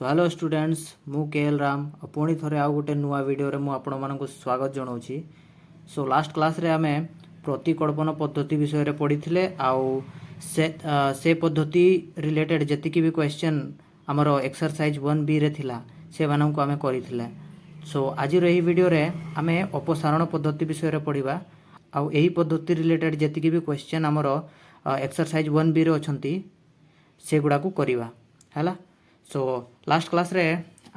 So hello students मु KL Ram पुणी थरे आउ गोटे नुआ वीडियो रे मु आपण मानक स्वागत जनाऊँगी। सो लास्ट क्लास रे आमे प्रतिकल्पन पद्धति विषय रे पढ़ी आउ से पद्धति रिलेटेड जतिकि भी क्वेश्चन आमर एक्सरसाइज 1B रे थिला से मानक आमे करिथिले। सो आज रही वीडियो रे आमे अपसारण पद्धति विषय रे पढ़िबा आउ एही पद्धति रिलेटेड जतिकि भी क्वेश्चन आमर एक्सरसाइज 1B रे अछंती से गुडा को करिबा हैला। सो लास्ट क्लास रे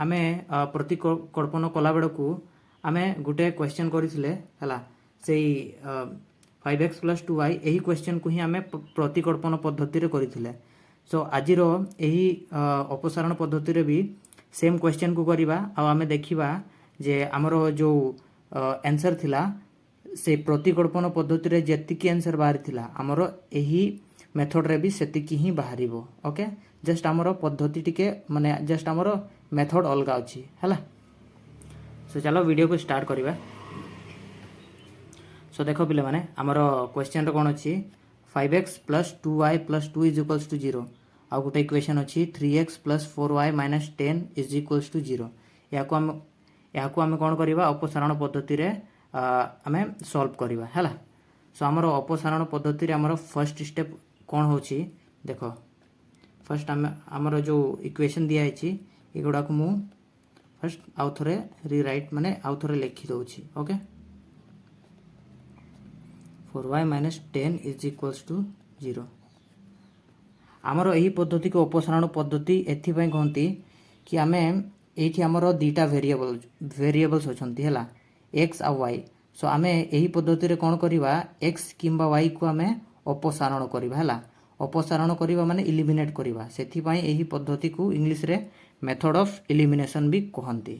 आमे प्रतिकल्पन कला बेड़ को आमे गुटे क्वेश्चन करथिले हैला सेई 5x + 2y एही क्वेश्चन को ही आमे प्रतिकल्पन पद्धति रे करथिले। सो आजिर एही अपसारण पद्धति रे भी सेम क्वेश्चन को करिबा आ आमे देखिबा जे हमरो जो आंसर थिला से प्रतिकल्पन पद्धति रे जेतिकी आंसर बाहर थिला हमरो एही मेथड रे भी सेतिकी ही बाहरिबो। ओके जस्ट हमरो पद्धति टिके माने जस्ट हमरो मेथड अलगा अछि हैला। सो चलो वीडियो को स्टार्ट करिबा। सो देखो पिले माने हमरो क्वेश्चन रे कोन अछि 5x + 2y + 2 = 0 आ गुटे इक्वेशन अछि 3x + 4y - 10 = 0। याको हम कोन करिबा अपसारण पद्धति रे हमें सॉल्व करिबा हैला। सो हमरो अपसारण पद्धति रे हमरो फर्स्ट स्टेप कोन होछि देखो फर्स्ट हमरो जो इक्वेशन दिया है एगुड़ा को मु फर्स्ट आउ थरे रीराइट माने आउ थरे लिखि दउछि। ओके 4y - 10 = 0 हमरो एही पद्धति को अपसारण पद्धति एथि पय कहंती कि हमें एठी हमरो दीटा वेरिएबल्स अछंती हैला x आ y। सो हमें एही पद्धति रे कोन करिबा x किंबा y को हमें अपसारण करिबा हैला। अपसारण करिबा माने इलिमिनेट करिबा सेथि पय एही पद्धति को इंग्लिश रे मेथड ऑफ एलिमिनेशन भी कहंती।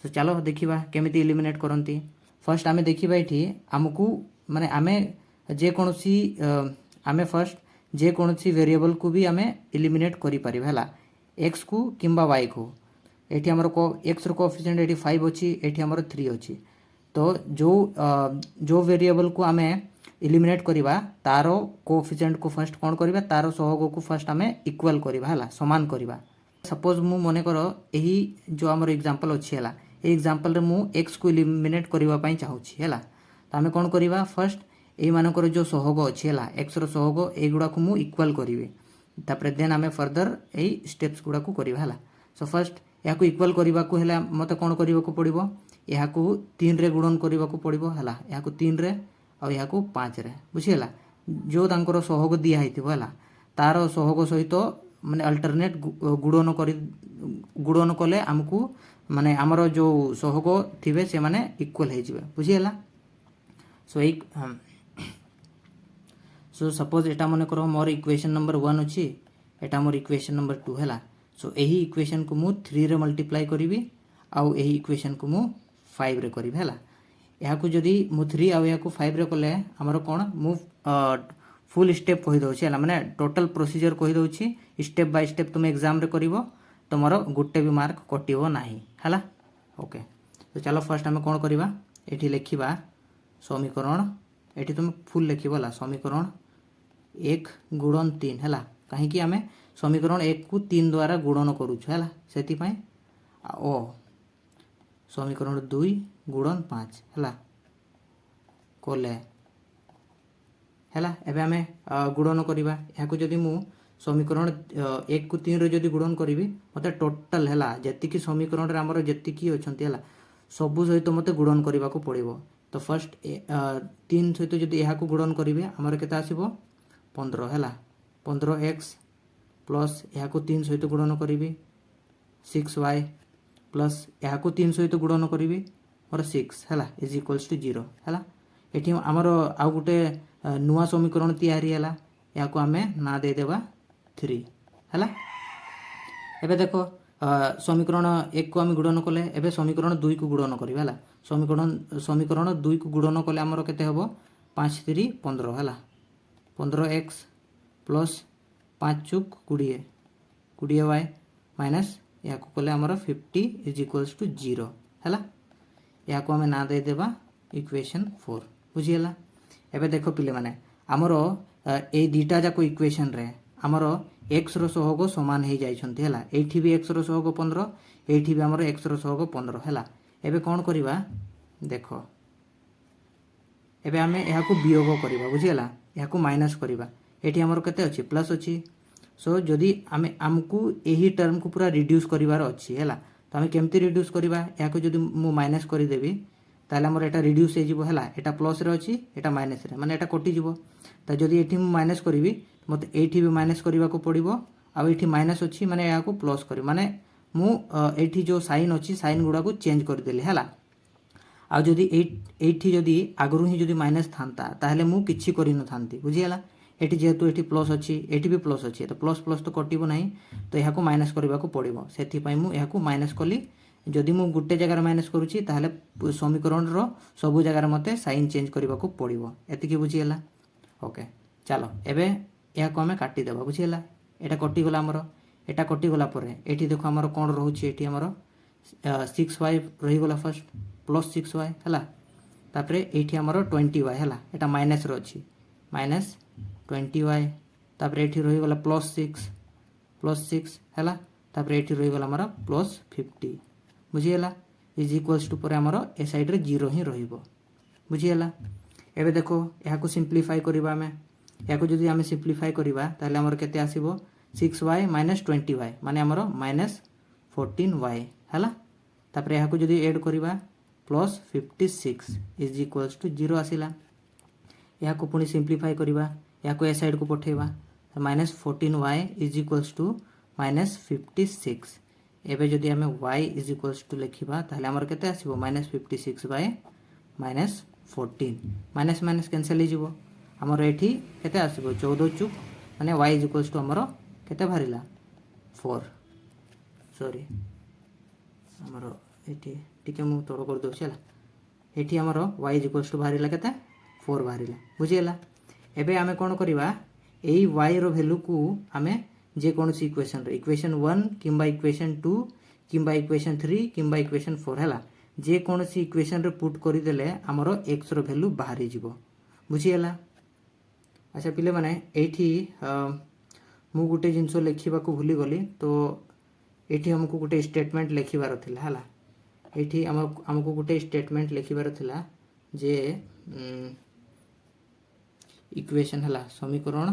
तो चलो देखिबा केमिति एलिमिनेट करंती। फर्स्ट हमें देखिबा एठी हमकु माने हमें जे कोनोसी हमें फर्स्ट जे कोनोसी वेरिएबल को भी हमें एलिमिनेट करि परिबा हैला x को किंबा y को। एठी हमर को x रो कोएफिशिएंट एठी 5 अछि एठी हमर 3 अछि। तो जो वेरिएबल को हमें एलिमिनेट करिबा तारो कोएफिशिएंट को फर्स्ट कोन करिबा तारो सहग को फर्स्ट हमें इक्वल करिबा हैला समान करिबा। सपोज मु मने करो एही जो हमर एग्जांपल अछि हैला ए एग्जांपल रे मु x को एलिमिनेट करिबा पय चाहूछि हैला। तो हमें कोन करिबा फर्स्ट एही मानकर जो सहग अछि हैला x रो सहग एगुडा को मु इक्वल करिवे तापर देन हमें फर्दर एही स्टेप्स गुडा को करिबा हैला। सो फर्स्ट या को इक्वल करिबा को हैला मते कोन करिबा को पड़िबो या को 3 रे गुणन करिबा को पड़िबो हैला या को 3 रे आ या को 5 रे बुझियला जो तांकर सहग दिया हैतिबो हैला तार सहग सहित माने अल्टरनेट गुणन कले हमकु माने हमरो जो सहग थिबे से माने इक्वल हे जिवे बुझियला। सो सपोज एटा मने करो मोर इक्वेशन नंबर 1 अछि एटा मोर इक्वेशन नंबर 2 हैला। सो एही इक्वेशन को मु 3 रे मल्टीप्लाई करिवि आउ एही इक्वेशन को मु 5 रे करिवि हैला। या को जदी मु 3 आउ या को 5 रे कले हमरो कोन मु फुल स्टेप कहि दउछि हैला माने टोटल प्रोसीजर कहि दउछि स्टेप बाय स्टेप तुम एग्जाम रे करिवो तमरो गुटे भी मार्क कटिवो नाही हैला। ओके तो चलो फर्स्ट हम कोन करिबा एठी लिखिबा समीकरण एठी तुम फुल लिखिबो हैला समीकरण 1 गुणन 3 हैला काहे कि हमें समीकरण 1 को 3 द्वारा गुणन करू छ हैला सेति पय ओ समीकरण 2 गुणन 5 हैला कोले हैला। एबे हमें गुणन करिबा या को जदी मु समीकरण 1 को 3 रे जदी गुणन करिवि मते टोटल हैला जति समीकरण रे हमर जति की अछंती हैला सबु सहित मते गुणन करिबा को पड़िबो। तो फर्स्ट 3 सहित जदी एहा को गुणन करिवे हमर केता आसीबो 15 हैला 15x प्लस एहा को 3 सहित गुणन करिवि 6y प्लस एहा को 3 सहित गुणन करिवि मोर 6 हैला = 0 हैला। एठी हमर आ गुटे नुवा समीकरण तयारी हैला या को हमें ना दे देबा 3 हैला। एबे देखो समीकरण 1 को हम गुणन कले एबे समीकरण 2 को गुणन करिबा हैला समीकरण 2 को गुणन कले हमर केते हबो 5 3 15 हैला 15x प्लस 5 चुक 20y माइनस या को कले हमर 50 = 0 हैला। या को हमें ना दे देबा इक्वेशन 4 बुझियला। एबे देखो पिले माने हमरो ए दीटा जाको इक्वेशन रे हमरो एक्स रो सहग समान हो जाइछन्ती हैला एठी भी एक्स रो सहग 15 एठी भी हमर एक्स रो सहग 15 हैला एबे कोन करिबा देखो एबे आमे एहा को वियोग करिबा बुझियला एहा को माइनस करिबा एठी हमर केते अछि प्लस अछि सो जदि आमे हमकू एही टर्म को पूरा रिड्यूस करिवार अछि हैला तो आमे केमती रिड्यूस करिबा एहा को जदि मु माइनस करि देबी ताले हमर एटा रिड्यूस हे जिवो हैला एटा प्लस रे अछि एटा माइनस रे माने एटा कटि जिवो त जदि एठी मु माइनस करिवि मते एठी भी माइनस करिवा को पड़िबो आ एठी माइनस अछि माने एहा को प्लस करि माने मु एठी जो साइन अछि साइन गुडा को चेंज कर देली हैला आ जदि एठी जदि आगरु ही जदि माइनस थांता ताहले मु किछि करि न थांती बुझियला एठी जेहेतु एठी प्लस अछि एठी भी प्लस अछि तो प्लस प्लस तो कटिबो नाही तो एहा को माइनस करबा को पड़िबो सेथि पई मु एहा को माइनस कली जदि मु गुटे जगह माइनस करूची ताहले समीकरण रो सब जगह मते साइन चेंज करबा को पड़िबो एति की बुझियला ओके चलो एबे एहा को हमें काटी देबा बुझियला एटा कटि गला हमरो एटा कटि गला परे एठी देखो हमरो कोन रहउची एठी हमरो 6y रही गला फर्स्ट प्लस 6y हैला तापरे एठी हमरो 20y हैला एटा माइनस रो अछि माइनस 20y तापरे एठी रही गला प्लस 6 हैला तापरे एठी रही गला हमरो प्लस 50 बुझियला इज इक्वल्स टू परे हमरो ए साइड रे 0 ही रहिबो बुझियला एबे देखो एहा को सिंपलीफाई करिबा हमें एहा को जदि हमें सिंपलीफाई करिबा ताले हमर केते आसीबो 6y - 20y माने हमरो -14y हैला तापरे एहा को जदि ऐड करिबा प्लस 56 इज इक्वल्स टू 0 आसीला एहा को पुनी सिंपलीफाई करिबा एहा को ए साइड को पठेबा -14y इज इक्वल्स टू -56 एबे जदि हमें y इज इक्वल्स टू लिखिबा ताले हमर केते आसीबो -56 बाय -14 माइनस माइनस कैंसिल हो जिवो हमर एठी केते आसीबो 14 चुक माने y इज इक्वल्स टू हमर केते बाहरिला 4 सॉरी हमर एठी टिके मु तोड़ कर दो चला एठी हमर y इज इक्वल्स टू बाहरिला केते 4 बाहरिला बुझियला एबे हमें कोन करिबा एई y रो वैल्यू को हमें जे कोनसी इक्वेशन 1 किंबा इक्वेशन 2 किंबा इक्वेशन 3 किंबा इक्वेशन 4 हैला जे कोनसी इक्वेशन रे पुट करि देले हमरो x रो वैल्यू बाहरी जिवो बुझियला अच्छा पिले माने एठी मु गुटे जिंसो लेखिबा को भूली गली तो एठी हमको गुटे स्टेटमेंट लेखिबार थिला हला एठी हमको गुटे स्टेटमेंट लेखिबार थिला जे इक्वेशन हला समीकरण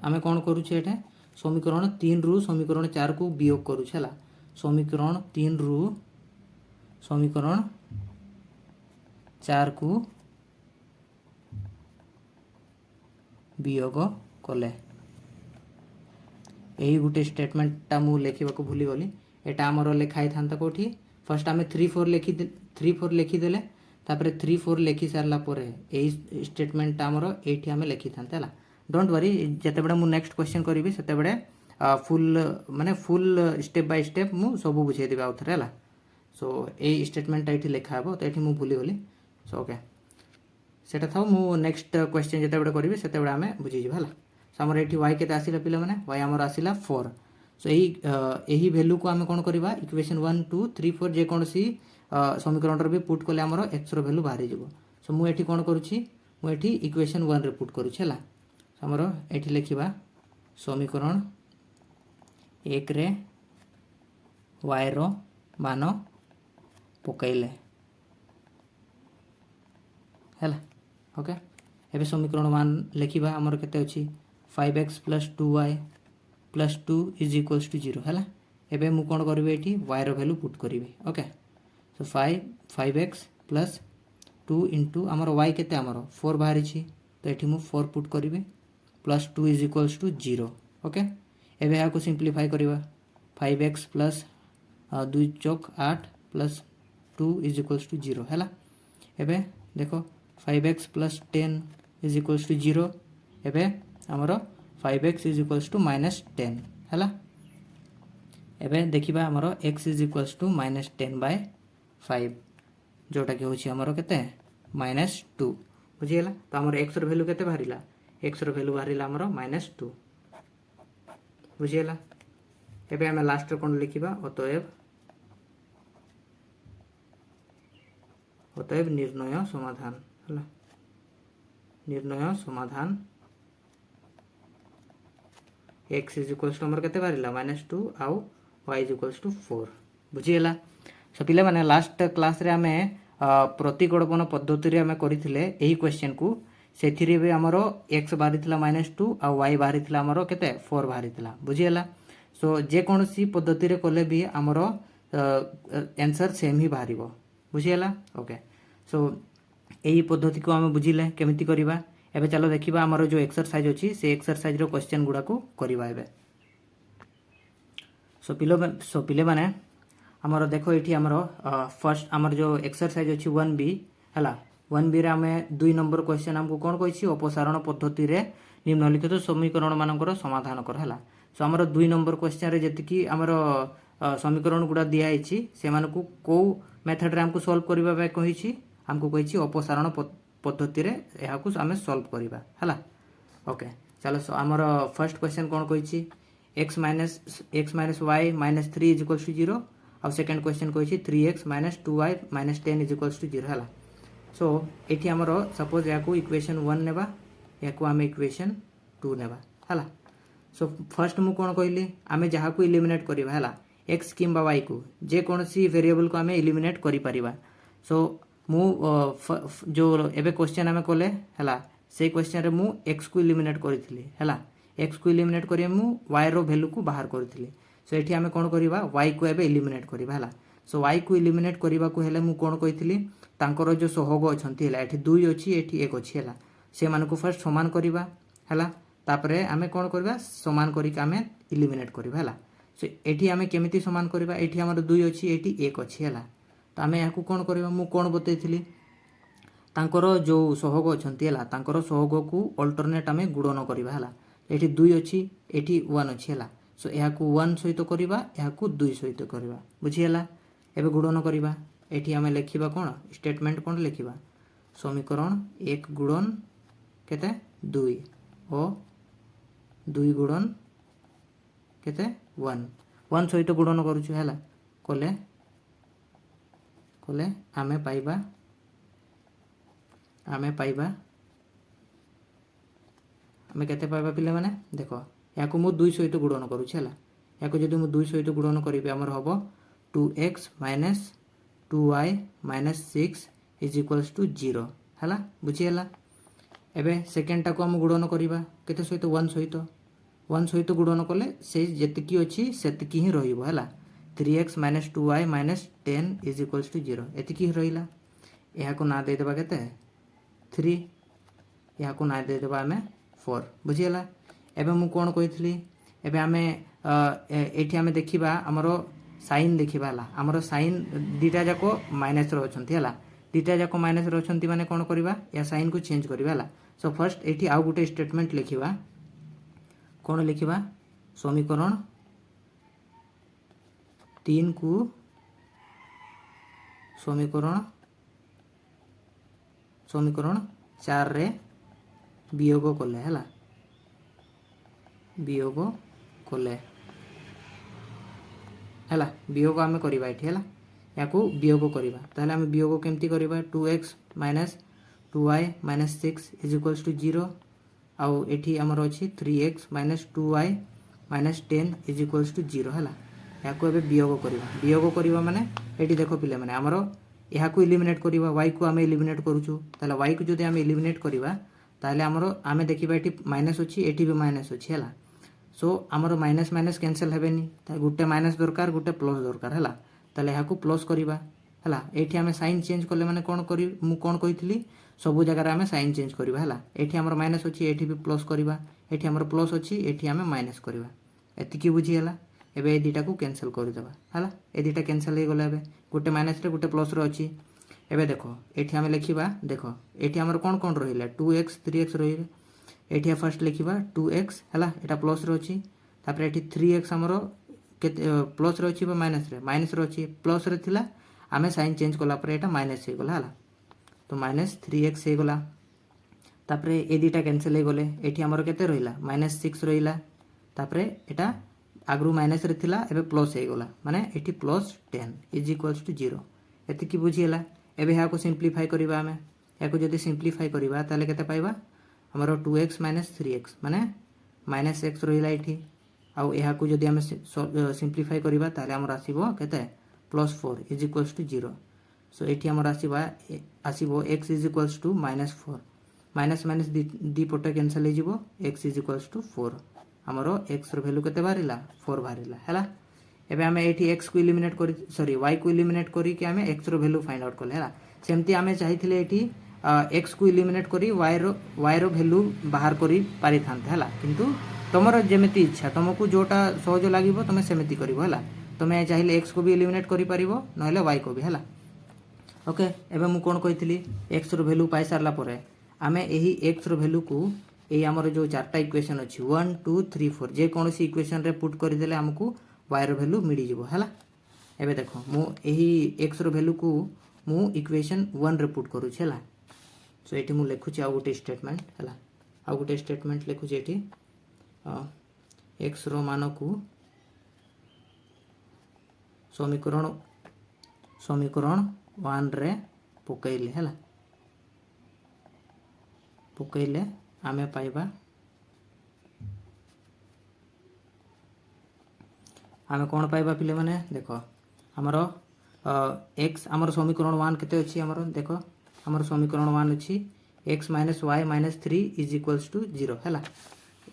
आमे कोन करू छे एठे समीकरण 3 रु समीकरण 4 को वियोग करू छला समीकरण 3 रु समीकरण 4 को वियोग कले एही गुटे स्टेटमेंट ता मु लेखिबा को भूली गली एटा हमरो लेखाई थांता कोठी फर्स्ट आमे 3 4 लिखि देले तापरे 3 4 लिखि सारला परे एही स्टेटमेंट ता हमरो एठी हमें लिखि थांताला डोंट वरी जते बडा मु नेक्स्ट क्वेश्चन करिवि सते बडे फुल स्टेप बाय स्टेप मु सब बुझे देबा उथरे हला सो ए स्टेटमेंट एठी लिखा हबो तो एठी मु भूली गली सो ओके सेटा थाउ मु नेक्स्ट क्वेश्चन जते बडे करिवि सते बडे हमें बुझि जिबा हला सो हमर एठी y केते आसीला पिला माने y हमर आसीला 4 सो एही वैल्यू को हमें कोन करिबा इक्वेशन 1 2 3 4 जे कोनसी समीकरण रे भी पुट करले हमर x रो वैल्यू बाहरी जिवो सो मु एठी कोन करूची मु एठी इक्वेशन 1 रे पुट करूची हला हमर एठी लिखिबा समीकरण 1 रे y रो मान पकाइले हला ओके एबे समीकरण 1 लिखिबा हमर केते अछि 5x + 2y + 2 = 0 हला एबे मु कोन करबे एठी y रो वैल्यू पुट करबे ओके सो 5x + 2 * हमर y केते हमर 4 बाहरी छी तो एठी मु 4 पुट करबे + 2 = 0 ओके एबे या को सिंपलीफाई करबा 5x + 2 चौक 8 + 2 = 0 हला एबे देखो 5x + 10 = 0 एबे हमरो 5x = -10 हला एबे देखिबा हमरो x = -10/5 जोटा के होची हमरो केते -2 बुझियला तो हमर x रो वैल्यू केते बाहरिला x रो वैल्यू बाहरिला हमरो -2 बुझियला एबे हम लास्ट रो कोन लिखिबा अतएव निर्णय समाधान हला निर्णय समाधान x इज इक्वल्स टू हमर केते बारिला -2 आउ y इज इक्वल्स टू 4 बुझिएला। सो पिले माने लास्ट क्लास रे हमें प्रतिगणन पद्धति रे हमें करिथिले एही क्वेश्चन को सेथिरे भी हमरो x बारिथिला -2 आउ y बारिथिला हमरो केते 4 बारिथिला बुझिएला। सो जे कोनसी पद्धति रे कोले भी हमरो आंसर सेम ही बाहरिबो बुझिएला। ओके सो एही पद्धति को हम बुझिले केमिति करिबा। एबे चलो देखिबा हमरो जो एक्सरसाइज अछि से एक्सरसाइज रो क्वेश्चन गुडा को करिबा एबे। सो पिले माने हमरो देखो एठी हमरो फर्स्ट हमर जो एक्सरसाइज अछि 1b हला 1b रे हमें 2 नंबर क्वेश्चन हमको कोन कहछि अपसारण पद्धति रे निम्नलिखित समीकरण मानकर समाधान कर हला। सो हमरो 2 नंबर क्वेश्चन रे जति कि हमरो समीकरण गुडा दिया आइछि से मानको को मेथड रे हमको सॉल्व करिबा बे कहिछि हमको कहिछि अपसारण पद्धति रे एहा को हमें सॉल्व करिबा हला। ओके चलो सो हमरो first question cone कहिछि x minus y minus 3 is equals to 0 और सेकंड क्वेश्चन कहिछि 3x minus 2y minus 10 is equals to 0 हला। सो एठी हमरो सपोज याको इक्वेशन 1 नेबा याको हमें इक्वेशन 2 नेबा हला। सो फर्स्ट मु कोन कहली हमें जहा को एलिमिनेट करिबा हला x किंबा y को जे कोनसी वेरिएबल को हमें एलिमिनेट करि परिबा। सो मु जो एबे क्वेश्चन हमें कोले हला से क्वेश्चन रे मु x को एलिमिनेट करिथिली हला x को एलिमिनेट करिए मु y रो वैल्यू को बाहर करथिली। सो एठी हमें कोन करिबा y को एबे एलिमिनेट करिबा हला। सो y को एलिमिनेट करिबा को हेले मु कोन कहिथिली तांकर जो सहग अछंती हला एठी 2 अछि एठी 1 अछि हला से मान को फर्स्ट समान करिबा हला तापरे हमें कोन करिबा समान करिक हमें एलिमिनेट करिबा हला। सो एठी हमें केमिति समान करिबा एठी हमर 2 अछि एठी 1 अछि हला त हमें याकू कोन करिबा मु कोन बतैथिली तांकर जो सहग अछंती हला तांकर सहग को अल्टरनेट हमें गुणन करिबा हला। एठी 2 अछि एठी 1 अछि हला। सो एहा को 1 सहित करिबा एहा को 2 सहित करिबा बुझि हला। एबे गुणन करिबा एठी हमें लिखिबा कोन स्टेटमेंट कोन लिखिबा समीकरण 1 गुणन केते 2 ओ 2 गुणन केते 1 सहित गुणन करूछु हला कोले हमें पाइबा हमें केते पाइबा पिले माने देखो याको मु 2 सहित गुणन करू छला याको जदि मु 2 सहित गुणन करिबे हमर हबो 2x - 2y - 6 is equals to 0 हला बुझि हला। एबे सेकंड टा को हम गुणन करिबा केते सहित 1 सहित गुणन कले से जेतिकी अछि सेतिकी ही रहिबो हला 3x - 2y - 10 is equals to 0 एतिकी ही रहिला। एहा को ना दे देबा केते 3 एहा को ना दे देबा हमें 4 बुझि हला। एबे मु कोन कहिथली एबे हमें एठी हमें देखिबा हमरो साइन देखिबा हला हमरो साइन दीटा जाको माइनस रो अछंती हला दीटा जाको माइनस रो अछंती माने कोन करिबा या साइन को चेंज करिबा हला। सो फर्स्ट एठी आउ गुटे स्टेटमेंट लिखिबा कोन लिखिबा समीकरण 3 को समीकरण 4 रे वियोग कोले हला वियोग कोले हला वियोग हमें करिबा एठी हला याको वियोग करिबा ताले हमें वियोग केमती करिबा 2x - 2y - 6 is equals to 0 आउ एठी हमर अछि 3x - 2y - 10 is equals to 0 हला याको एबे वियोग करिबा माने एठी देखो पिले माने हमरो एहा को एलिमिनेट करिबा y को हमें एलिमिनेट करूछु ताले y को जदि हमें एलिमिनेट करिबा ताले हमरो हमें देखिबा एठी माइनस अछि एठी भी माइनस अछि हला। सो हमरो माइनस माइनस कैंसिल हेबेनी त गुटे माइनस दरकार गुटे प्लस दरकार हला ताले एहा को प्लस करिबा हला एठी हमें साइन चेंज करले माने कोन करी मु कोन कहितली सब जगह रे हमें साइन चेंज करिबा हला एठी हमरो माइनस अछि एठी भी प्लस करिबा एठी हमरो प्लस अछि एठी हमें माइनस करिबा एति की बुझी हला। एबे ए दीटा को कैंसिल कर देबा हला ए दीटा कैंसिल हे गला एबे गुटे माइनस रे गुटे प्लस रो अछि। एबे देखो एठी हमें लिखिबा देखो एठी हमरो कोन रहिला 2x 3x रहिला एठी फर्स्ट लिखिबा 2x हला एटा प्लस रो अछि तापर एठी 3x हमरो केते प्लस रो अछि बा माइनस रो अछि प्लस रे थिला हमें साइन चेंज कोला पर एटा माइनस हे गला हला तो माइनस 3x हे गला तापर ए दीटा कैंसिल हे गले एठी हमरो केते रहिला -6 रहिला तापर एटा आगरु माइनस रे थिला एबे प्लस हे गला माने एठी प्लस 10 इज इक्वल्स टू 0 एति की बुझियला। एबे हा को सिंपलीफाई करिबा हमें या को जदी सिंपलीफाई करिबा ताले केते पाइबा आमर 2x माइनस 3x माने माइनस एक्स रहा ये आउ यहाँ को जदि आम सिंप्लीफाई करवा ताले आमर आसीबो केते plus 4 is equals to 0 so ये आमर आसीबो x is equals to minus 4 minus minus दी पटे कैंसल हो जिवो x इज इक्वल्स टू 4 आमर x रो वैल्यू केते बाहरिला 4 बाहरिला हैला एबे आमे एठी x को एलिमिनेट करी सॉरी y को एलिमिनेट करी कि आमे x रो वैल्यू फाइंड आउट करले हैला सेमती आमे चाहिथिले एठी x को एलिमिनेट करी y रो वैल्यू बाहर करी पारि थांते हैला किंतु तमरो जेमिति इच्छा तुमको जोटा सहज लागिवो तमे सेमिति करिवो हैला तमे चाहिले x को भी एलिमिनेट करि परिवो नहले y को भी हैला ओके एबे मु कोन कहितली x रो वैल्यू पाइ सारला परे आमे एही x रो वैल्यू को एई हमर जो चारटा इक्वेशन अछि 1 2 3 4 जे कोनोसी इक्वेशन रे पुट करि देले हमकु y रो वैल्यू मिली जिवो हैला एबे देखो मु एही x रो वैल्यू को मु इक्वेशन 1 रे पुट करू छला सो एठी मु लिखु छी आ गोटे स्टेटमेंट हैला आ गोटे स्टेटमेंट लिखु छी एठी x रो मान को समीकरण 1 रे पकैले हैला पकैले आमे पाइबा आमे कोन पाइबा पिले माने देखो हमरो x हमरो समीकरण 1 केते अछि हमरो देखो हमरो समीकरण 1 अछि x minus y minus 3 is equals to 0 हैला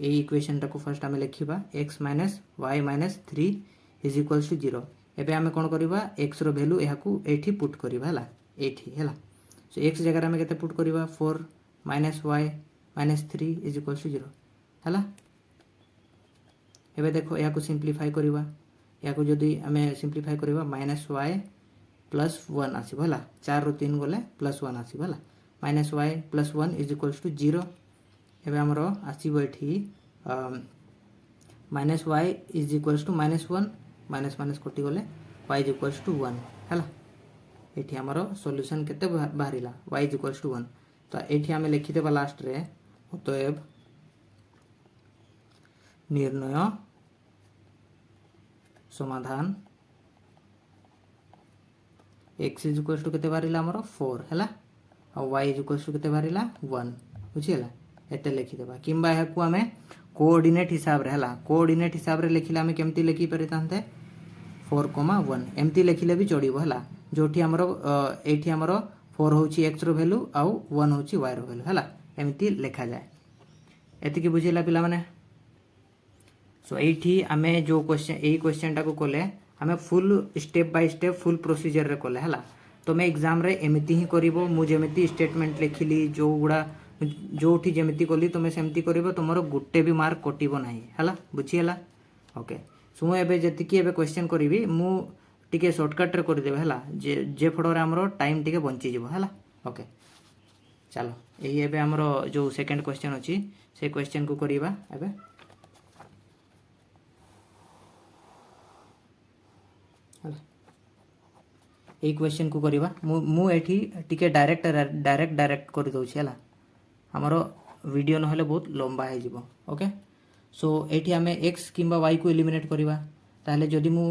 ए इक्वेशन टाको फर्स्ट आमे लिखिबा x minus y minus 3 is equals to 0 एबे आमे कोन करबा x रो वैल्यू एहाकू एठी पुट करबा हैला एठी हैला सो x जगह आमे केते पुट करबा 4 minus y minus 3 is equals to 0 हैला एबे देखो एहाकू सिंप्लीफाई करबा एहाकू जदी आमे सिंप्लीफाई करबा माइनस y प्लस 1 आसीबो हैला 4 रो 3 गले प्लस 1 आसीबो हैला minus y plus 1 is equals to 0 एबे हमरो आसीबो एठी minus y is equals to minus 1 minus minus कटि गले y इज इक्वल्स टू 1 हैला एठी हमरो सॉल्यूशन केते बाहरिला y इज इक्वल्स टू 1 तो एठी हमें लिखि देबा लास्ट रे अतएव निर्णय समाधान x इज इक्वल्स टू केते बाहरिला हमरो 4 हैला और y इज इक्वल्स टू केते बाहरिला 1 बुझियला एते लिखि देबा किंबा या को हमें कोऑर्डिनेट हिसाब रे हला कोऑर्डिनेट हिसाब रे लिखिला हमें केमती लिखि परितांते 4,1 एमती लिखिले भी चढ़िबो हला जोठी हमरो एठी हमरो 4 होची x रो वैल्यू आउ 1 होची y रो वैल्यू हला एमती लिखा जाए एति की बुझिला पिला माने सो एठी हमें जो क्वेश्चन एई क्वेश्चन टाको कोले हमें full step by step full procedure रे कोले हला तो मैं एग्जाम रे एमिति ही करिवो मु जेमिति स्टेटमेंट लिखिली जो गुडा जोठी जेमिति कोली तमे सेमति करिवो तमरो गुट्टे भी मार्क कटिवो नाही हला बुझियला ओके सो मु एबे जति की एबे क्वेश्चन करिवि मु टिके शॉर्टकट रे कर देबे हला जे फडो रे हमरो टाइम टिके बंची जिवो हला ओके चलो एही एबे हमरो जो सेकंड क्वेश्चन अछि से क्वेश्चन को करिवा एबे हला ए क्वेश्चन को करिवा मु एठी टिके डायरेक्ट कर दउ छी हला हमरो वीडियो न हले बहुत लंबा है जिवो ओके सो एठी हमें x किंबा y को एलिमिनेट करिवा ताले जदि मु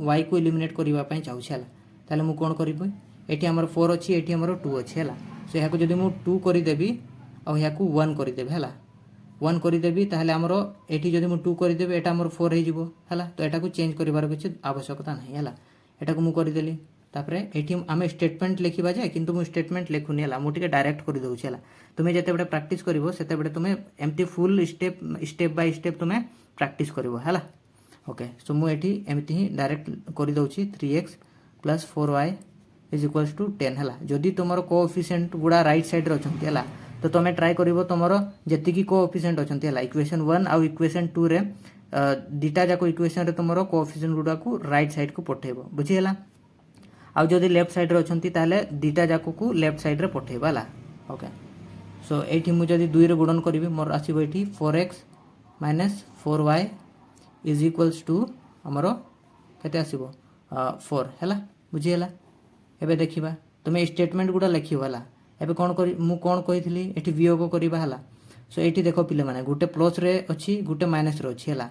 y को एलिमिनेट करिवा पई चाहू छला ताले मु कोन करिबो एठी हमर 4 अछि एठी हमर 2 अछि हला सो या को जदि मु 2 करि देबी आ या को 1 करि देबे हला 1 करि देबी ताले हमर एठी जदि मु 2 करि देबे एटा हमर 4 हे जिवो हला तो एटा को चेंज करिवार किछ आवश्यकता नाही हला एटा को मु करि देली तापरे एठी आमे स्टेटमेंट लिखिबा जाय किंतु मु स्टेटमेंट लेखुनी हला मु टिके डायरेक्ट करि दउ छला तुमे जते बडे प्रैक्टिस करिवो सेते बडे तुमे empty full step by step तुमे प्रैक्टिस करिवो हला ओके सो मु एठी एम्प्टी ही डायरेक्ट करि दउ छी 3x + 4y = 10 हला जदी तुमरो कोएफिशिएंट गुडा राइट साइड रे अछंती हला तो तुमे ट्राई करिवो तुमरो जति की कोएफिशिएंट अछंती हला इक्वेशन 1 आ इक्वेशन 2 रे दीटा जाको इक्वेशन रे तुमरो कोएफिशिएंट गुडा को राइट साइड को पठेबो बुझी हला आ जदी लेफ्ट साइड रे अछंती ताले दीटा जाको को लेफ्ट साइड रे पठेबा हला ओके सो एठी मु जदी 2 रे गुणन करिवि मोर आसीबो एठी 4x - 4y = हमरो केते आसीबो 4 हला बुझी हला एबे देखिबा तुमे स्टेटमेंट गुडा लिखिबो हला एबे कोन करी मु कोन कहितली एठी वियोग करिबा हला सो एठी देखो पिले माने गुटे प्लस रे अछि गुटे माइनस रे अछि हला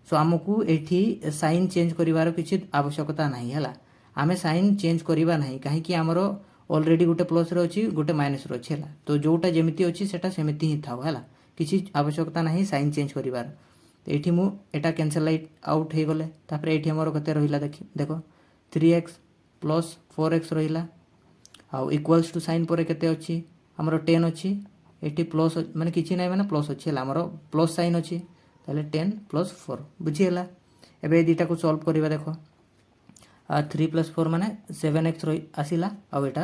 सो हमकु एठी साइन चेंज करिवार किछि आवश्यकता नाही हला आमे साइन चेंज करिबा नाही काहे कि हमरो ऑलरेडी गोटे प्लस रे अछि गोटे माइनस रे अछि हला तो जोटा जेमिति अछि सेटा सेमिति ही थाओ हला किछि आवश्यकता नाही साइन चेंज करिवार तो एठी मु एटा कैंसल आउट हे गले तापर एठी हमर कते रहिला देखो 3x प्लस 4x रहिला आउ इक्वल्स टू साइन पर केते अछि हमर 10 अछि एठी प्लस माने किछि नै माने प्लस अछि हला हमर प्लस साइन अछि ताले 10 प्लस 4 बुझी हला एबे ए दिटा को सॉल्व करिवा देखो 3 प्लस 4 माने 7x रही आसिला आउ एटा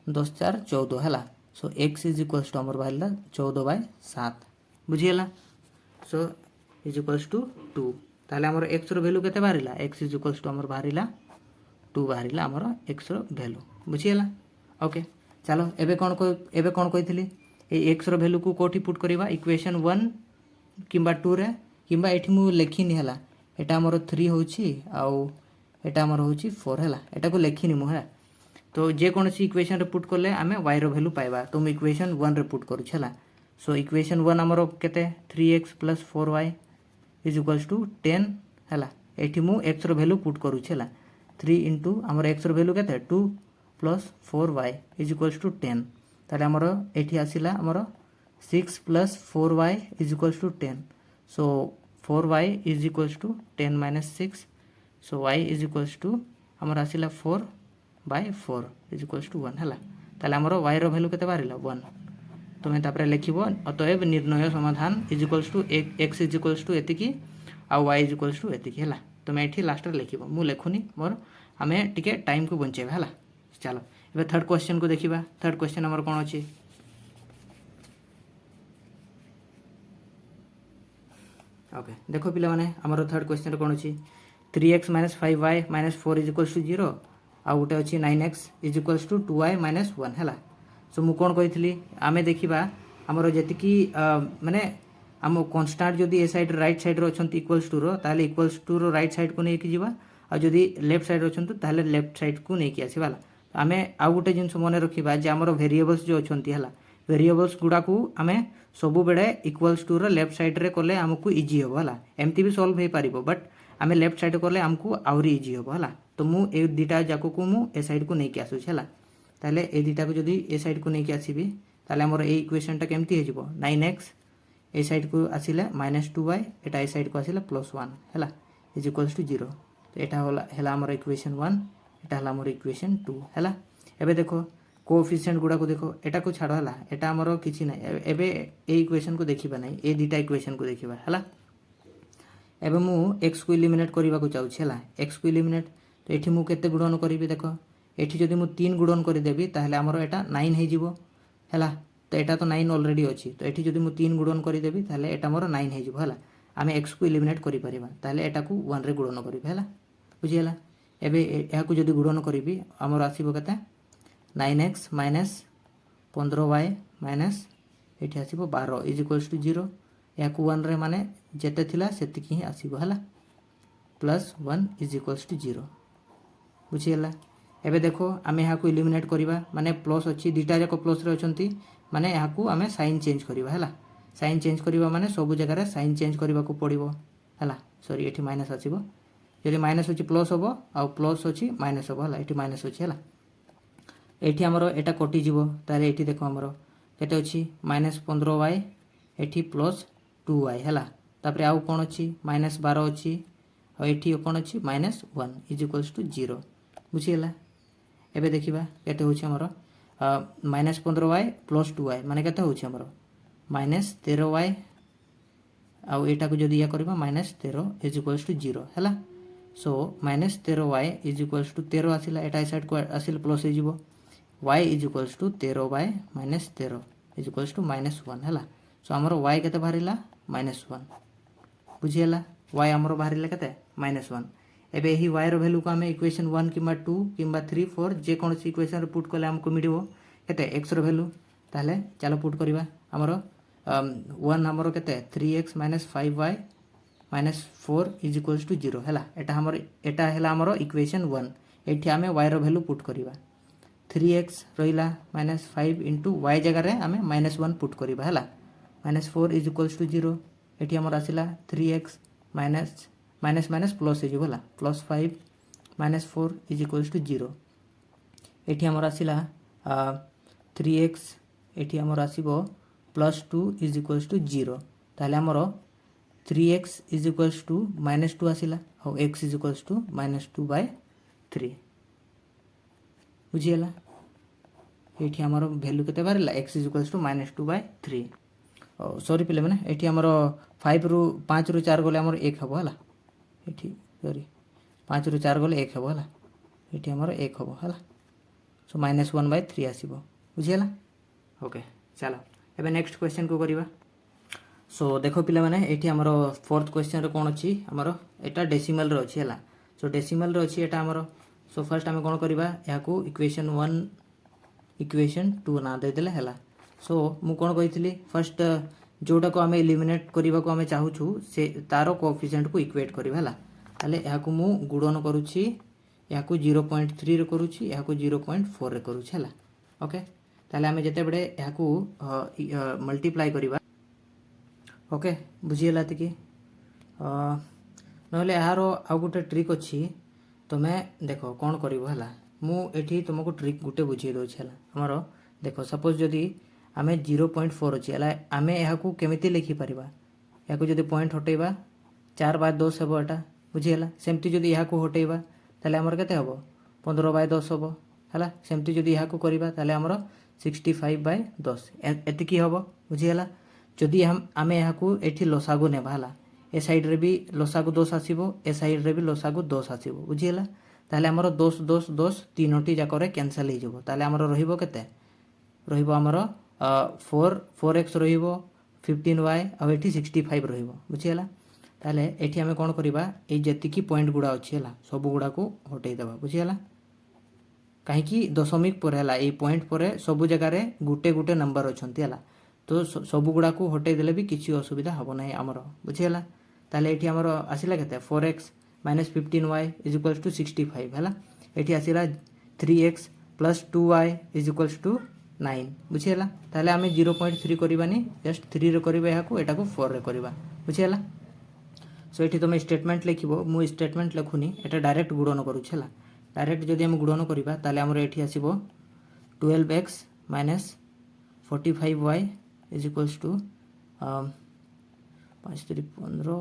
10 4 14 हला सो x इज इक्वल्स टू हमर बाहिला 14/7 बुझी हला सो इज इक्वल्स टू 2 ताले हमर x रो वैल्यू केते बाहरिला x इज इक्वल्स टू हमर बाहरिला 2 बाहरिला हमर x रो वैल्यू बुझी हला ओके चलो एबे कोन कहितली ए x रो वैल्यू को कोठी पुट करिवा इक्वेशन 1 किंबा 2 रे किंबा एठी मु लेखिनी हला एटा हमर 3 होची आउ एटा हमर होची 4 हला एटा को लेखिनी मु है तो जे कोनसी इक्वेशन रे पुट करले आमे y रो वैल्यू पाइबा तो मु इक्वेशन 1 रे पुट करू छला सो इक्वेशन 1 हमर केते 3x + 4y = 10 हला एठी मु x रो वैल्यू पुट करू छला 3 * हमर x रो वैल्यू केते 2 + 4y = 10 ताले हमर एठी आसिला हमर 6 + 4y = 10 सो 4y = 10 - 6 सो y = हमर आसिला 4/4 = 1 हला ताले हमर y रो वैल्यू केते बारिला 1 तुमे तापरे लेखिबो अतएव निर्णय समाधान = x = एतिकी आ y = एतिकी हला तुमे एठी लास्ट रे लेखिबो मु लेखुनी मोर हमें टिके टाइम को बंचेबा हला चलो एबे थर्ड क्वेश्चन को देखिबा थर्ड क्वेश्चन हमर कोन अछि ओके देखो पिला माने हमर थर्ड क्वेश्चन कोन अछि 3x - 5y - 4 = 0 आ उटे अछि 9x = 2y - 1 हला सो मु कोन कहितली आमे देखिबा हमर जेतिकी माने हम कांस्टेंट जदी ए साइड राइट साइड रो अछंती इक्वल्स टू रो ताले इक्वल्स टू रो राइट साइड को नै कि जीवा आ जदी लेफ्ट साइड रो अछंती ताले लेफ्ट साइड को नै कि आसीबाला आमे आ गुटे जिंस मने रखिबा जे हमर वेरिएबल्स जो अछंती हला वेरिएबल्स गुडा को आमे सबु बेडे इक्वल्स टू रो लेफ्ट साइड रे कोले हमकु इजी हो हला एमती भी सॉल्व हे पारिबो बट आमे लेफ्ट साइड कोले हमकु आउरी इजी हो हला तो मु ए दिटा जाको को मु ए साइड को नै कि आसु छला ताले ए दिटा को जदी ए साइड को नै कि आसीबी ताले हमर ए इक्वेशन ता केमती हे जिवो 9x ए साइड को आसिले -2y एटा ए साइड को आसिले +1 हला = 0 तो एटा हला हमर इक्वेशन 1 एटा हला हमर इक्वेशन 2 हला एबे देखो कोएफिशिएंट गुडा को देखो एटा को छाड़ हला एटा हमर किछि नै एबे ए इक्वेशन को देखिबा नै ए दिटा इक्वेशन को देखिबा हला एबे मु x को एलिमिनेट करबा को चाहू छला x को एलिमिनेट तो एठी मु केते गुणन करबी देखो एठी जदी मु 3 गुणन कर देबी ताहले हमर एटा 9 हे जिवो हला तो एटा तो 9 ऑलरेडी अछि तो एठी जदी मु 3 गुणन कर देबी ताहले एटा मोर 9 हे जिवो हला आमे x को एलिमिनेट करि परिबा ताहले एटा को 1 रे गुणन करबी हला बुझी हला एबे एहा को जदी गुणन करबी हमर आसीबो केते 9x - 15y - एठी आसीबो 12 = 0 एहा को 1 रे माने जेते थिला सेतिकी ही आसीबो हला +1 = 0 बुझी हला एबे देखो आमे एहा को एलिमिनेट करिबा माने प्लस अछि दिटा जाको प्लस रे अछंती माने एहा को आमे साइन चेंज करिबा हला साइन चेंज करिबा माने सब जगह रे साइन चेंज करिबा को पड़िबो हला सॉरी एठी माइनस आसीबो जदि माइनस अछि प्लस होबो आ प्लस अछि माइनस होबो हला एठी माइनस अछि हला एठी हमरो एटा कटि जिवो ताले एठी देखो हमरो केते अछि -15y एठी +2y हला तापरे आउ कोन अछि -12 अछि आ एठी कोन अछि -1 = 0 बुझी हला एबे देखिबा केते होछि हमरो -15y + 2y माने केते होछि हमरो -13y आ एटा को जदी या करबा -13 = 0 हला सो -13y = 13 आसिला एटा साइड को आसिल प्लस हे जिवो y = 13y - 13 = -1 हला सो हमरो y केते बाहरिला -1 बुझी हला y हमरो बाहरिला केते -1 एबे ही y रो वैल्यू को हमें इक्वेशन 1 किबा 2 किबा 3 4 जे कोनसी इक्वेशन रे पुट करले हमको मिलिबो केते x रो वैल्यू ताले चलो पुट करबा हमरो 1 हमरो केते 3x - 5y - 4 = 0 हला एटा हला हमरो इक्वेशन 1 एठी हमें y रो वैल्यू पुट करबा 3x रहिला -5 * y जगह रे हमें -1 पुट करबा हला -4 = 0 एठी हमर आसिला 3x माइनस प्लस हे जिवो हला +5 - 4 = 0 एठी हमर आसिला 3x एठी हमर आसीबो +2 इज इक्वल्स टू 0 ताले हमर 3x इज इक्वल्स टू -2 आसिला और x इज इक्वल्स टू -2/3 बुझियला एठी हमर वैल्यू केते बारिला x is equals to -2/3 sorry पिले माने एठी हमर 5 रु 4 गले हमर 1 हबो हला एठी सॉरी 5 रु 4 गले 1 हबो हला एठी हमर 1 हबो हला सो -1/3 आसीबो बुझियला ओके चलो एबे नेक्स्ट क्वेश्चन को करिवा सो देखो पिला माने एठी हमर फोर्थ क्वेश्चन रे कोन अछि हमर एटा डेसिमल रे अछि हला सो डेसिमल रे अछि एटा हमर सो फर्स्ट हम कोन करिवा याकू इक्वेशन 1 इक्वेशन 2 ना दे देले हला सो मु कोन कहितली फर्स्ट जोटा को हमें एलिमिनेट करिवा को हमें चाहूछु से तारो कोएफिशिएंट को इक्वेट करिवा हला ताले याकू मु गुणन करूछि याकू 0.3 रे करूछि याकू 0.4 रे करूछि हला ओके ताले हमें जते बडे याकू मल्टीप्लाई करिवा ओके बुझियला तकी नहले यारो आ गुटे ट्रिक अछि तमे देखो कोन करिवो हला मु एठी तुमको ट्रिक गुटे बुझी दो छला हमरो देखो सपोज जदी हमें 0.4 अछि हला हमें याकू केमिति लिखि परिबा याकू जदी पॉइंट हटेबा 4/10 हबो एटा बुझियला सेमति जदी याकू हटेबा ताले हमर केते हबो 15/10 हबो हला सेमति जदी याकू करिबा ताले हमर 65/10 एति की हबो बुझियला जदी हमें याकू एठी लसागु नेबा हला ए साइड रे भी लसागु 10 आसीबो ए साइड रे भी लसागु 10 आसीबो बुझियला ताले हमर 10 10 10 तीनोटी जाकरे कैंसिल हे जबो ताले हमर रहिबो केते रहिबो हमर 4x रहिबो 15y आ एठी 65 रहिबो बुझियला ताले एठी हमें कोन करिबा ए जति की पॉइंट गुडा अछि हला सब गुडा को हटेई देबा बुझियला काहे की दशमिक पर हला ए पॉइंट पर सब जगह रे गुटे गुटे नंबर अछंती हला तो सब गुडा को हटेई देले भी किछि असुविधा हबो नै हमर बुझियला ताले एठी हमर आसिला केते 4x - 15y = 65 हला एठी आसिला 3x + 2y = 9 बुझियला ताले हमें 0.3 करिबानी जस्ट 3 रे करिबा याकू एटा को 4 रे करिबा बुझियला सो एठी तुम स्टेटमेंट लिखिबो मु स्टेटमेंट लिखुनी एटा डायरेक्ट गुणन करू छला डायरेक्ट जदी हम गुणन करिबा ताले हमर एठी आसीबो 12x - 45y = 5 3 15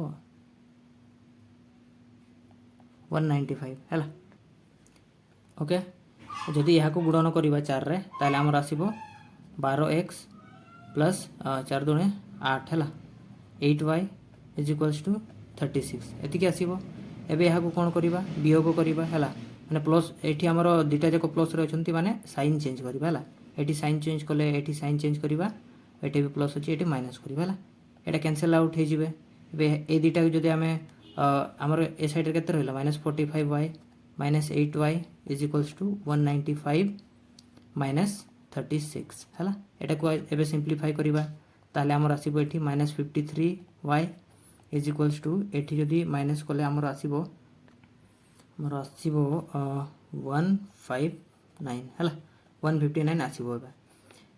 195 हला ओके जदी याकू गुणन करिबा 4 रे ताले हमर आसीबो 12x + 4 दुने 8 हला 8y = 36 एति के आसीबो एबे याकू कोन करिबा वियोग करिबा हला माने प्लस एठी हमर दुटा जको प्लस रे अछंती माने साइन चेंज करिबा हला एठी साइन चेंज कले एठी साइन चेंज करिबा एठी भी प्लस अछि एठी माइनस करिबा हला एटा कैंसिल आउट हे जिवे एबे ए दुटा जदी हमें हमर ए साइड रे केते रहला -45y - 8y = 195 - 36 हला एटा को एबे सिंपलीफाई करिबा ताले हमर आसीबो एठी -53y = एठी जदी माइनस कले हमर आसीबो 159 हला 159 आसीबो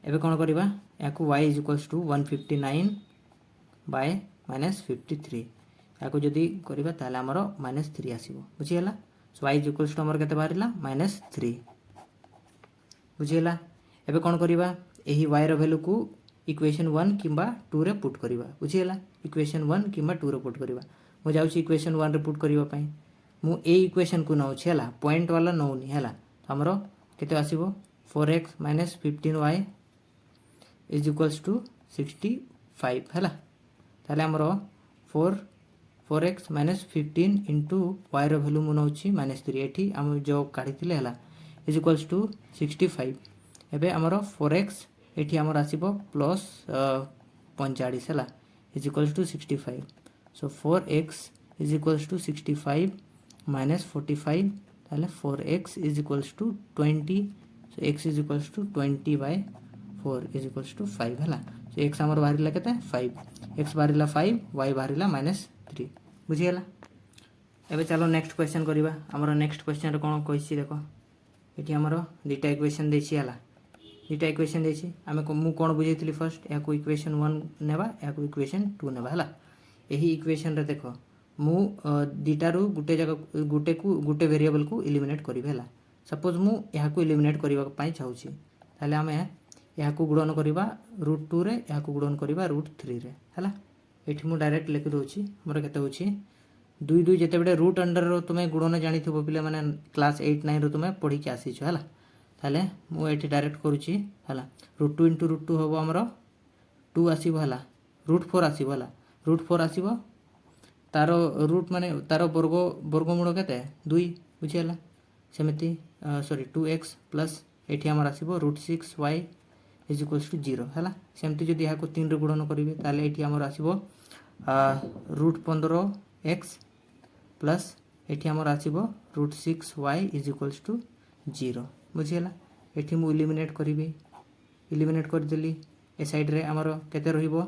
एबे कोन करिबा याकू y = 159 by -53 याकू जदी करिबा ताले हमर -3 आसीबो बुझियला सो y = हमर केते बारिला -3 बुझियला एबे कोन करिबा एही y रो वैल्यू को इक्वेशन 1 किबा 2 रे पुट करिबा बुझियला इक्वेशन 1 किबा 2 रे पुट करिबा मु जाउची इक्वेशन 1 रे पुट करिबा पई मु ए इक्वेशन को नौ छला पॉइंट वाला नौनी हला हमरो केते आसीबो 4x - 15y = 65 हला ताले हमरो 4x - 15 into y रो वैल्यू मु नौची -3 एठी हम जो काढितिले हला = 65 एबे हमरो 4x एठी हमर आसीबो +45 हला = 65 सो 4x = 65 - 45 ताले 4x = 20 सो x = 20/4 = 5 हला सो x हमर बाहरिला केते 5 x बाहरिला 5 y बाहरिला -3 बुझियला एबे चलो नेक्स्ट क्वेश्चन करिबा हमर नेक्स्ट क्वेश्चन रे कोन कहिछि देखो एठी हमर दुटा इक्वेशन देछि हला दुटा इक्वेशन देछि हमें मु कोन बुझैतिली फर्स्ट याकू इक्वेशन 1 नेबा याकू इक्वेशन 2 नेबा हला एही इक्वेशन रे देखो मु दुटा रु गुटे जगह गुटे वेरिएबल को एलिमिनेट करिबे हला सपोज मु याकू एलिमिनेट करिबा पई चाहूछि ताले आमे याकू गुणन करिबा √2 रे याकू गुणन करिबा √3 रे हला एठी मु डायरेक्ट लिखि दोछि हमर केते होछि 2 2 जेते बेडे रूट अंडर रो तुमे गुणन जानिथिबो पिले माने क्लास 8 9 रो तुमे पढी के आसी छ हला ताले मु एठी डायरेक्ट करूछि हला √2 * √2 होबो हमर 2 आसीबो हला √4 आसीबो हला √4 आसीबो तारो रूट माने तारो वर्गमूल केते 2 बुझियला सेमिति सॉरी 2x प्लस एठी हमर आसीबो √6y = 0 हला सेमिति जदि याको 3 रे गुणन करिवे ताले एठी हमर आसीबो √15x प्लस एठी हमर आसीबो √6y = 0 बुझियला एठी मु एलिमिनेट कर देली ए साइड रे हमर केते रहिबो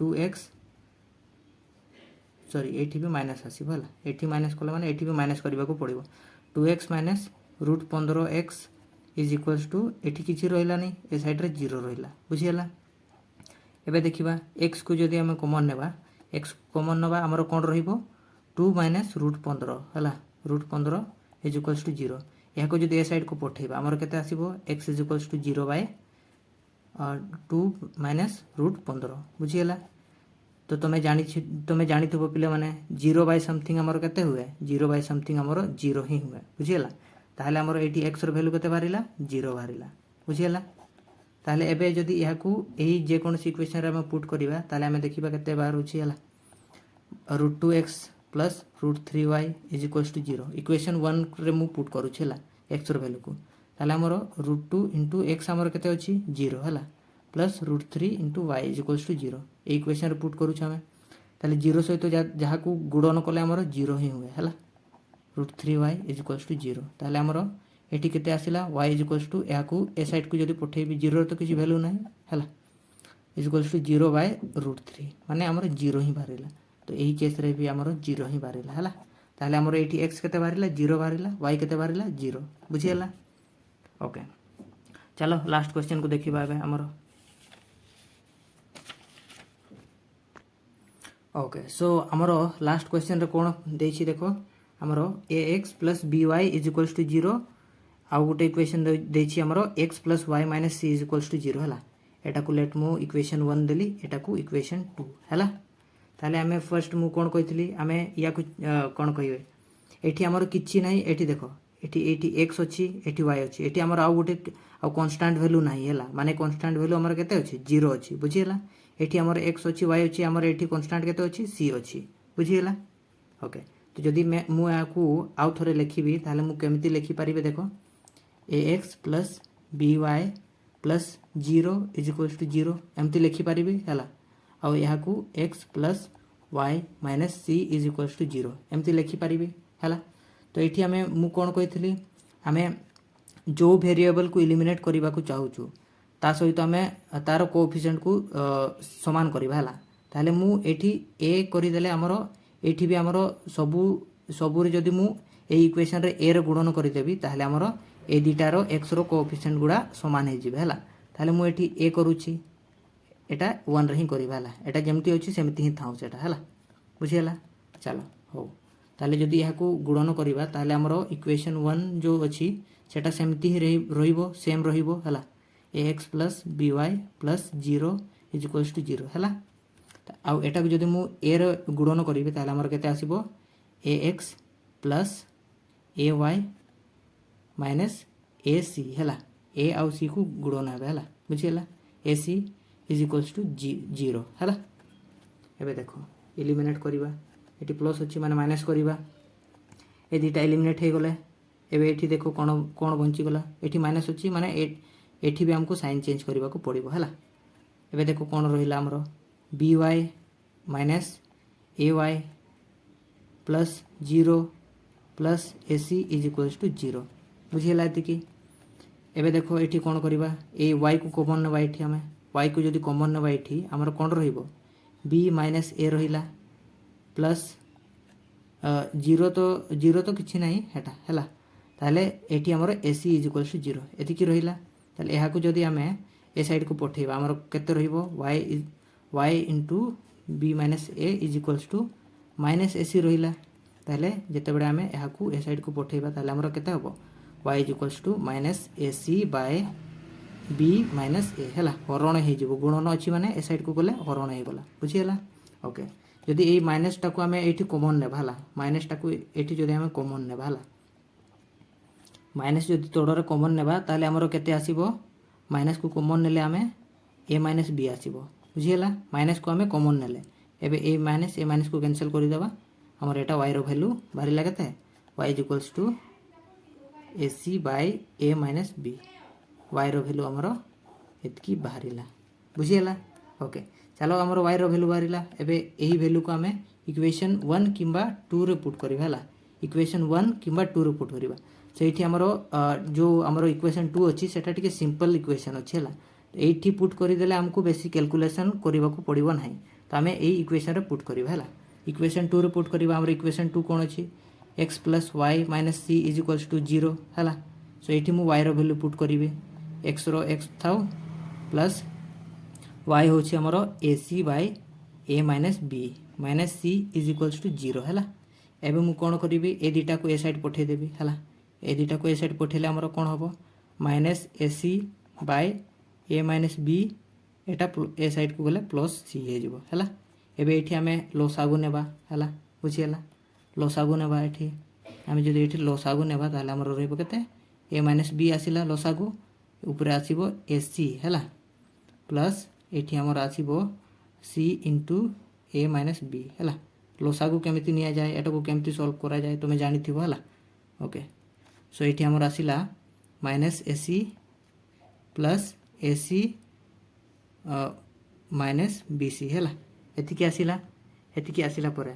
2x सॉरी एठी भी माइनस आसीबो हला एठी माइनस कोला माने एठी भी माइनस करबा को पड़िबो 2x माइनस √15x = एठी किछि रहिला नै ए साइड रे 0 रहिला बुझियला एबे देखिबा x को जदि हम कॉमन नेबा x कॉमन नबा हमर कोन रहिबो 2 माइनस √15 हला √15 = 0 या को जदि ए साइड को पठेबा हमर केते आसीबो x = 0 बाय 2 माइनस √15 बुझियला तो तुमे जानिथिबो पिले माने 0 बाय समथिंग हमर केते हुए 0 बाय समथिंग हमर 0 ही हुए बुझियला ताहले हमर एटी x रो वैल्यू केते बारिला 0 बारिला बुझियला ताहले एबे जदि याकू एही जे कोन इक्वेशन रे हम पुट करिबा ताहले हम देखिबा केते बार होछि हला √2x प्लस √3y = 0 इक्वेशन 1 रे मु पुट करू छला x रो वैल्यू को ताहले हमर √2 * x हमर केते अछि 0 हला प्लस √3 * y = 0 ए इक्वेशन रे पुट करू छ हम ताहले 0 सहित जहा को गुणन कले हमर 0 ही हुए हला √3y = 0 ताहले हमर एठी केते आसिला y = याकू ए साइड को जदि पठेबी 0 तो किछि वैल्यू नाही हला = 0 बाय √3 माने हमर 0 ही बारिला तो एही केस रे भी हमर 0 ही बारिला हला ताहले हमर एठी x केते बारिला 0 बारिला y केते बारिला 0 बुझियला ओके चलो लास्ट क्वेश्चन को देखिबा एबे हमर ओके सो हमर लास्ट क्वेश्चन रे कोन देछि देखो हमर ax + by = 0 आ गोटे इक्वेशन देछि हमर x + y - c = 0 हला एटा को लेट मु इक्वेशन 1 देली एटा को इक्वेशन 2 हला ताले हमें फर्स्ट मु कोन कहितली हमें या को कोन कहिवे एठी हमर किछि नाही एठी देखो एठी x अछि एठी y अछि एठी हमर आ गोटे आ कांस्टेंट वैल्यू नाही हला माने कांस्टेंट वैल्यू हमर केते अछि 0 अछि बुझियला एठी हमर x अछि y अछि हमर एठी कांस्टेंट केते अछि c अछि बुझियला ओके तो जदि मैं मु याकू आउ थरे लिखिबी ताले मु केमिति लिखि परिबे देखो ax + by + 0 = 0 एमति लिखि परिबे हला आ याकू x + y - c = 0 एमति लिखि परिबे हला तो एठी हमें मु कोन कहितली हमें जो वेरिएबल को एलिमिनेट करबा को चाहूछु ता सहित हमें तार कोएफिशिएंट को समान करबा हला ताले मु एठी a करि देले हमरो एठी भी हमरो सबु रे जदि मु ए इक्वेशन रे a रे गुणन करि देबी ताले हमरो ए दिटा रो x रो कोएफिशिएंट गुडा समान हे जिबे हला ताले मु एठी a करूची एटा 1 रे ही करबा हला एटा जेमति होची सेमति ही थाउ सेटा हला बुझियला चलो हो ताले जदि याकू गुणन करिबा ताले हमरो इक्वेशन 1 जो अछि सेटा सेमति ही रहिबो सेम रहिबो हला ax + by + 0 = 0 हला आ एटा को जदि मु a रे गुणन करिबे ताले हमर केते आसीबो ax + ay - ac हला a आ c को गुणन हेबे हला बुझियला ac = 0 हला एबे देखो एलिमिनेट करिबा एटी प्लस अछि माने माइनस करिबा ए दिटा एलिमिनेट हे गले एबे एठी देखो कोन बंची गला एठी माइनस अछि माने एठी भी हमको साइन चेंज करबा को पड़िबो हला एबे देखो कोन रहिला हमरो by - ay + 0 + ac = 0 बुझियला एतिकी एबे देखो एठी कोन करिबा ए y को कॉमन नबा एठी हमें y को जदि कॉमन नबा एठी हमर कोन रहिबो b - a रहिला प्लस 0 तो किछि नाही हेटा हला ताले एठी हमर ac = 0 एति की रहिला ताले एहा को जदि हमें ए साइड को पठेबा हमर केते रहिबो y * b - a = -ac रहिला ताले जते बडे हमें एहा को ए साइड को पठेबा ताले हमर केते हबो y = -ac / बी माइनस ए है हरण हो गुणन अच्छी माने ए साइड को गले हरण हो गला बुझीगला ओके जदि ये माइनसटा को आम ये कमन नेबा माइनसटा को ये जदि आम कमन नेबा माइनस जदि तोड़े कमन नेबा ताले आमर केते आसीबो माइनस को कमन नेले आम ए माइनस बी आसीबो बुझीगला माइनस को आम कमन नेले एबे ए माइनस को कैंसिल कर देबा हमर एटा y रो वैल्यू बाहरिला केते y is equals to AC by a minus b y रो वैल्यू हमर एतकी बाहरिला बुझीगला ओके चलो हमर y रो वैल्यू बाहरिला एबे एही वैल्यू को आमे इक्वेशन 1 किंबा 2 रे पुट करबा हला इक्वेशन 1 किंबा 2 रे पुट करबा सेठी हमर जो हमर इक्वेशन 2 अछि सेटा टिके सिंपल इक्वेशन अछि हला एठी पुट करि देले हमको बेसी कैलकुलेशन करबा को पड़िबो नाही तो आमे एही इक्वेशन रे पुट करबा हला इक्वेशन 2 रे पुट करबा हमर इक्वेशन 2 कोन अछि x + y - c = 0 हला सो एठी मु y रो वैल्यू पुट करिवे x रो x थाउ प्लस y होछि हमरो ac by a minus b minus c = 0 हला एबे मु कोन करिवे ए दिटा को ए साइड पठे देबी हला ए दिटा को ए साइड पठेले हमरो कोन हबो minus ac by a minus b एटा ए साइड को गले प्लस c हे जिवो हला एबे एठी हमें लसागु नेबा हला बुझियला लसागु नेबा एठी हमें जदि एठी लसागु नेबा ताले हमरो रहबो केते a माइनस b आसिला लसागु ऊपर आसीबो ac हला प्लस एठी हमर आसीबो c into a minus b हला लसागु केमिति निया जाय एटा को केमिति सॉल्व करा जाय तुमे जानि थिबो हला ओके सो एठी हमर आसिला minus ac plus ac minus bc हला एतिकी आसिला परे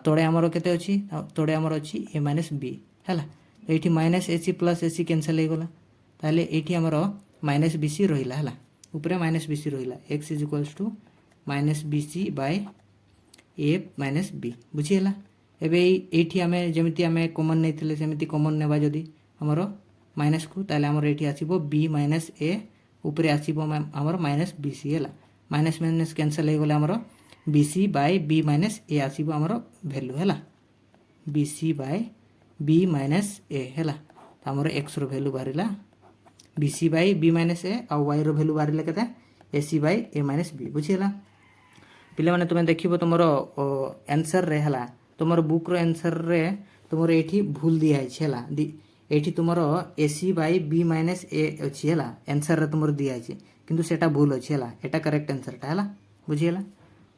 तोड़े हमर केते अछि तोड़े हमर अछि a माइनस b हला एठी minus ac plus ac cancel हे गला ताले एठी हमर माइनस bc रहिला हला ऊपर माइनस bc रहिला x = minus bc by a minus b बुझियला एबे एठी हमें जेमिति हमें कॉमन नैथिले सेमिति कॉमन नेबा जदी हमर माइनस को ताले हमर एठी आसीबो b माइनस a ऊपर आसीबो हमर माइनस bc हला माइनस माइनस कैंसिल हे गला हमर bc by b minus a आसीबो हमर वैल्यू हला bc by b minus a हला हमर x रो वैल्यू बारिला bc by b minus a आ y रो वैल्यू बारिला केते ac by a minus b बुझियला पिले माने तुमे देखिबो तमरो आंसर रे हला तमरो बुक रो आंसर रे तमरो एठी भूल दिया है हला एठी तमरो ac by b minus a अछि हला आंसर रे तमरो दिया है किंतु सेटा भूल अछि हला एटा करेक्ट आंसर टा हला बुझियला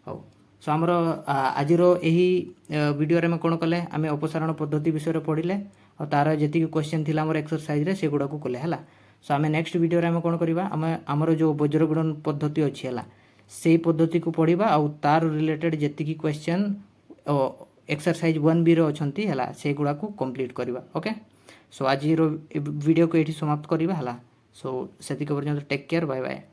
हो सो हमरो आजिरो एही वीडियो रे में कोन कले आमे अपसारण पद्धति विषय रे पढिले और तार जेति क्वेश्चन थिला हमर एक्सरसाइज रे सेगुडा को कले हला सो आमे नेक्स्ट वीडियो रे में कोन करिबा हमर जो वज्र गुणन पद्धति अछि हला सेही पद्धति को पढिबा और तार रिलेटेड जेति क्वेश्चन एक्सरसाइज 1b रो अछंती हला सेगुडा को कंप्लीट करिबा ओके सो आजिरो वीडियो को एठी समाप्त करिबा हला सो सेति के पर्यंत टेक केयर बाय बाय।